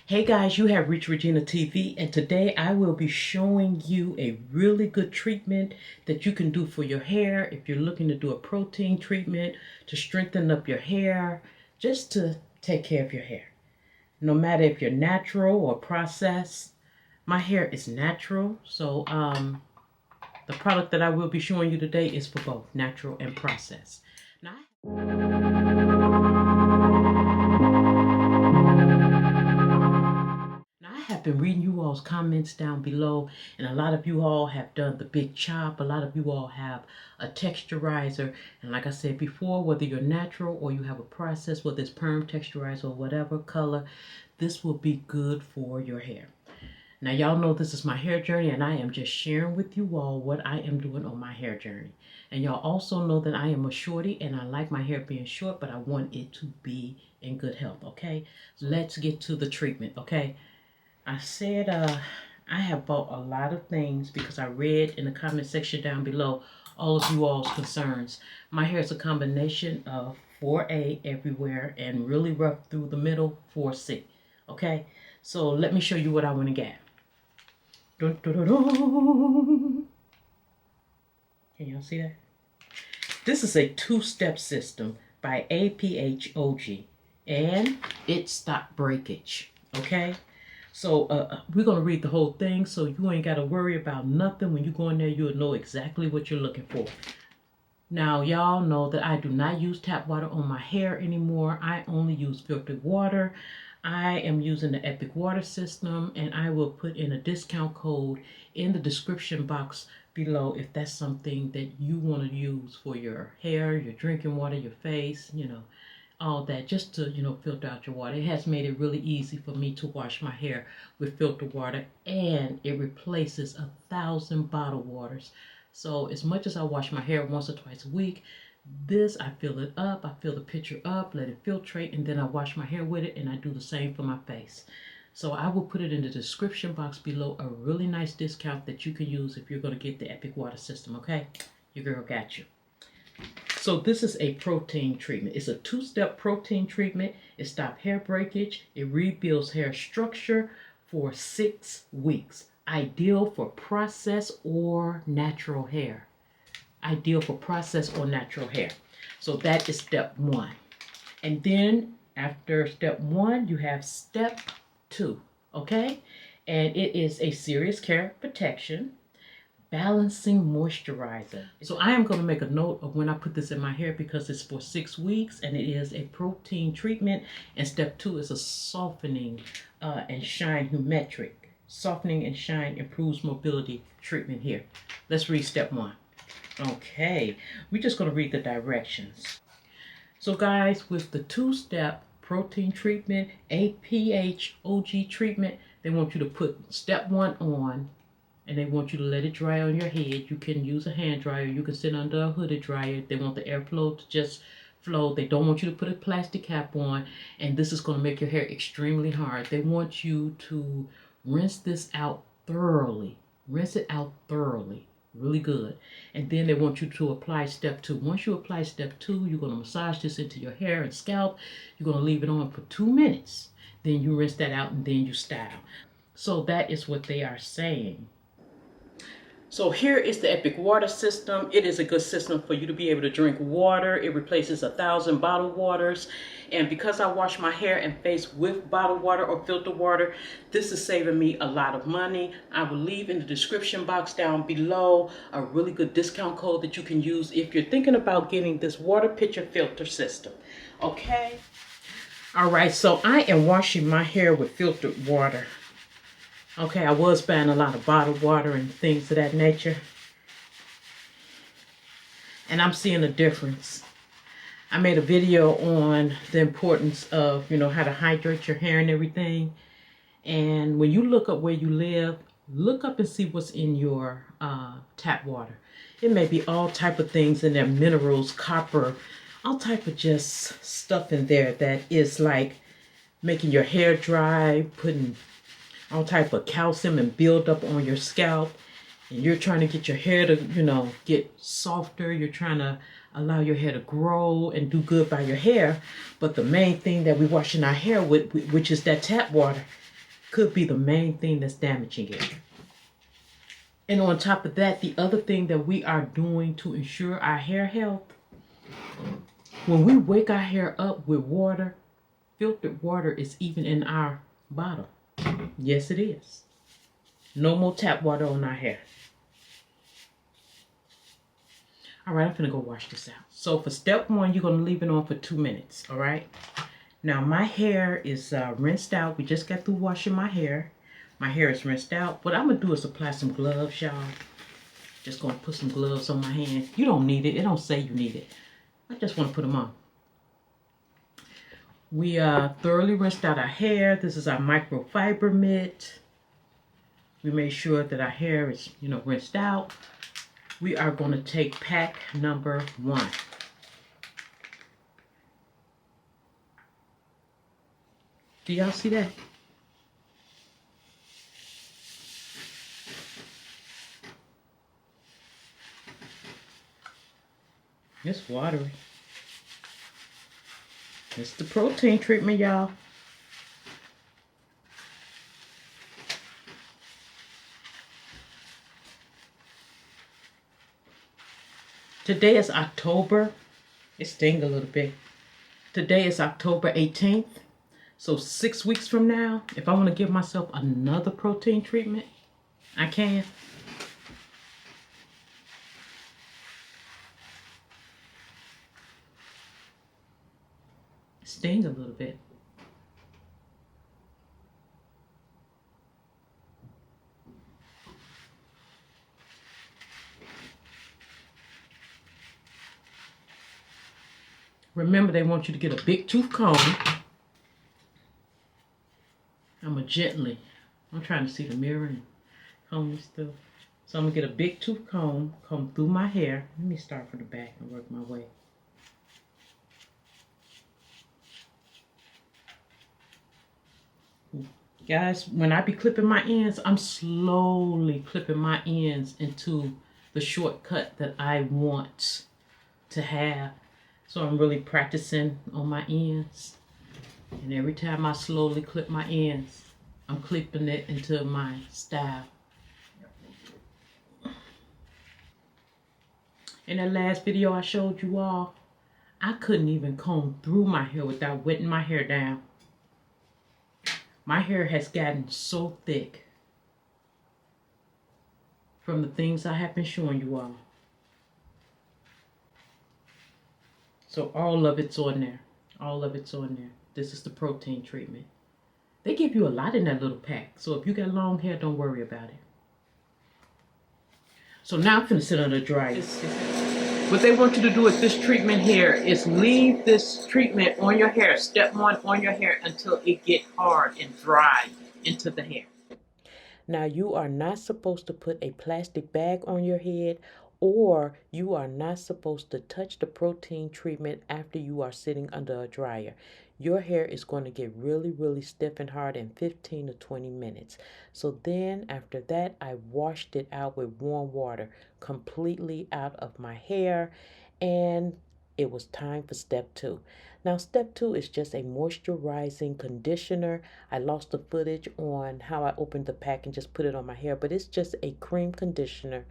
Hey guys, you have reached Regina TV, and today I will be showing you a really good treatment that you can do for your hair if you're looking to do a protein treatment to strengthen up your hair, just to take care of your hair. No matter if you're natural or processed, my hair is natural, so the product that I will be showing you today is for both natural and processed. Now, I have been reading you all's comments down below, and a lot of you all have done the big chop. A lot of you all have a texturizer, and like I said before, whether you're natural or you have a process, whether it's perm, texturizer, or whatever color, this will be good for your hair. Now, y'all know this is my hair journey, and I am just sharing with you all what I am doing on my hair journey. And y'all also know that I am a shorty, and I like my hair being short, but I want it to be in good health, okay? Let's get to the treatment, okay? I said I have bought a lot of things because I read in the comment section down below all of you all's concerns. My hair is a combination of 4A everywhere and really rough through the middle, 4C. Okay, so let me show you what I want to get. Dun, dun, dun, dun. Can y'all see that? This is a two-step system by APHOG, and it stopped breakage. Okay. So we're going to read the whole thing, so you ain't got to worry about nothing. When you go in there, you'll know exactly what you're looking for. Now, y'all know that I do not use tap water on my hair anymore. I only use filtered water. I am using the Epic water system, and I will put in a discount code in the description box below if that's something that you want to use for your hair, your drinking water, your face, all that, just to filter out your water. It has made it really easy for me to wash my hair with filtered water, and it replaces 1,000 bottled waters. So as much as I wash my hair once or twice a week, this, I fill it up, I fill the pitcher up, let it filtrate, and then I wash my hair with it, and I do the same for my face. So I will put it in the description box below, a really nice discount that you can use if you're going to get the Epic water system. Okay, your girl got you. So this is a protein treatment. It's a two-step protein treatment. It stops hair breakage. It rebuilds hair structure for 6 weeks. Ideal for processed or natural hair. Ideal for processed or natural hair. So that is step 1. And then after step 1, you have step 2. Okay? And it is a serious care protection. Balancing moisturizer. So I am going to make a note of when I put this in my hair because it's for 6 weeks and it is a protein treatment. And step 2 is a softening and shine humectric. Softening and shine improves mobility treatment here. Let's read step 1. Okay, we're just going to read the directions. So guys, with the 2-step protein treatment, APHOG treatment, they want you to put step 1 on, and they want you to let it dry on your head. You can use a hand dryer. You can sit under a hooded dryer. They want the airflow to just flow. They don't want you to put a plastic cap on, and this is going to make your hair extremely hard. They want you to rinse this out thoroughly. Rinse it out thoroughly. Really good. And then they want you to apply step 2. Once you apply step 2, you're going to massage this into your hair and scalp. You're going to leave it on for 2 minutes. Then you rinse that out and then you style. So that is what they are saying. So here is the Epic water system. It is a good system for you to be able to drink water. It replaces 1,000 bottled waters. And because I wash my hair and face with bottled water or filtered water, this is saving me a lot of money. I will leave in the description box down below a really good discount code that you can use if you're thinking about getting this water pitcher filter system. Okay? All right, so I am washing my hair with filtered water. Okay, I was buying a lot of bottled water and things of that nature. And I'm seeing a difference. I made a video on the importance of, how to hydrate your hair and everything. And when you look up where you live, look up and see what's in your tap water. It may be all type of things in there, minerals, copper, all type of just stuff in there that is like making your hair dry, putting all type of calcium and build up on your scalp. And you're trying to get your hair to, get softer. You're trying to allow your hair to grow and do good by your hair. But the main thing that we're washing our hair with, which is that tap water, could be the main thing that's damaging it. And on top of that, the other thing that we are doing to ensure our hair health, when we wake our hair up with water, filtered water is even in our bottle. Yes, it is. No more tap water on our hair. All right, I'm gonna go wash this out. So for step one, you're gonna leave it on for 2 minutes, all right? Now my hair is rinsed out. We just got through washing my hair. My hair is rinsed out. What I'm gonna do is apply some gloves, y'all. Just gonna put some gloves on my hand. You don't need it. It don't say you need it. I just wanna put them on. We thoroughly rinsed out our hair. This is our microfiber mitt. We made sure that our hair is, rinsed out. We are going to take pack number 1. Do y'all see that? It's watery. It's the protein treatment, y'all. Today is October. It stings a little bit. Today is October 18th. So 6 weeks from now, if I want to give myself another protein treatment, I can. It stings a little bit. Remember, they want you to get a big tooth comb. I'm trying to see the mirror and comb this stuff. So I'm going to get a big tooth comb through my hair. Let me start from the back and work my way. Guys, when I be clipping my ends, I'm slowly clipping my ends into the shortcut that I want to have. So I'm really practicing on my ends. And every time I slowly clip my ends, I'm clipping it into my style. In that last video I showed you all, I couldn't even comb through my hair without wetting my hair down. My hair has gotten so thick from the things I have been showing you all. So all of it's on there. All of it's on there. This is the protein treatment. They give you a lot in that little pack. So if you got long hair, don't worry about it. So now I'm going to sit on the dryer. What they want you to do with this treatment here is leave this treatment on your hair, step 1 on your hair, until it gets hard and dry into the hair. Now you are not supposed to put a plastic bag on your head, or you are not supposed to touch the protein treatment after you are sitting under a dryer. Your hair is going to get really, really stiff and hard in 15 to 20 minutes. So then after that, I washed it out with warm water, completely out of my hair, and it was time for step 2. Now, step 2 is just a moisturizing conditioner. I lost the footage on how I opened the pack and just put it on my hair, but it's just a cream conditioner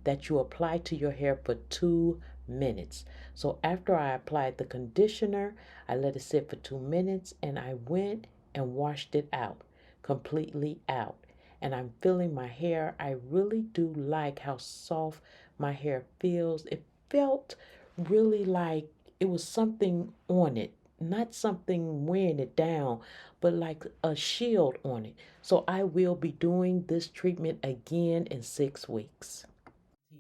that you apply to your hair for 2 minutes. So after I applied the conditioner, I let it sit for 2 minutes, and I went and washed it out, completely out. And I'm feeling my hair. I really do like how soft my hair feels. It felt really like it was something on it, not something weighing it down, but like a shield on it. So I will be doing this treatment again in 6 weeks.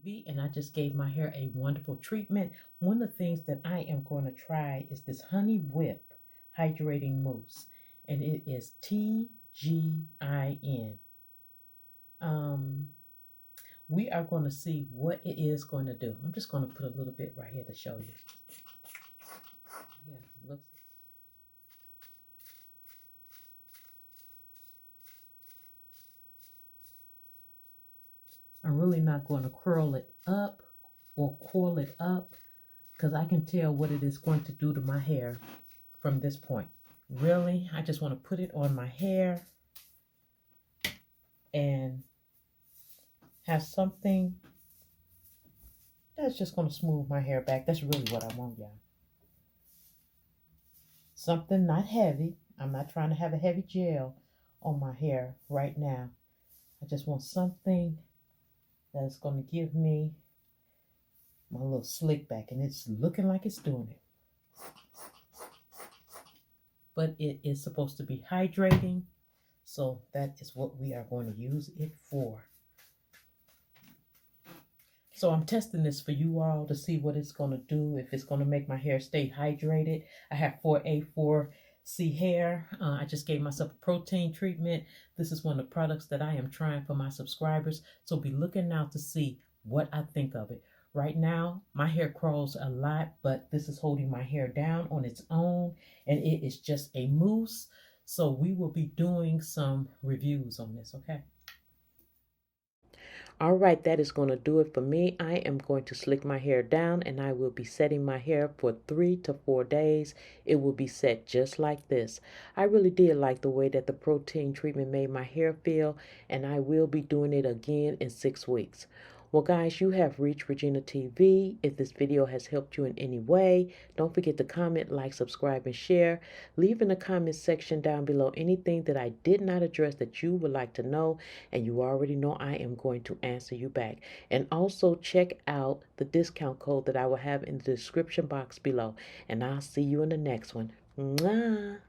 And I just gave my hair a wonderful treatment. One of the things that I am going to try is this Honey Whip Hydrating Mousse, and it is TGIN. We are going to see what it is going to do. I'm just going to put a little bit right here to show you. Yeah, it looks. I'm really not going to curl it up or coil it up, because I can tell what it is going to do to my hair from this point. Really, I just want to put it on my hair and have something that's just going to smooth my hair back. That's really what I want, y'all. Something not heavy. I'm not trying to have a heavy gel on my hair right now. I just want something that's going to give me my little slick back, and it's looking like it's doing it. But it is supposed to be hydrating, so that is what we are going to use it for. So I'm testing this for you all to see what it's going to do, if it's going to make my hair stay hydrated. I have 4A, 4C hair. I just gave myself a protein treatment. This is one of the products that I am trying for my subscribers. So be looking out to see what I think of it. Right now, my hair crawls a lot, but this is holding my hair down on its own, and it is just a mousse. So we will be doing some reviews on this, okay? All right, that is going to do it for me. I am going to slick my hair down, and I will be setting my hair for 3 to 4 days. It will be set just like this. I really did like the way that the protein treatment made my hair feel, and I will be doing it again in 6 weeks. Well, guys, you have reached Regina TV. If this video has helped you in any way, don't forget to comment, like, subscribe, and share. Leave in the comment section down below anything that I did not address that you would like to know, and you already know I am going to answer you back. And also check out the discount code that I will have in the description box below. And I'll see you in the next one. Mwah!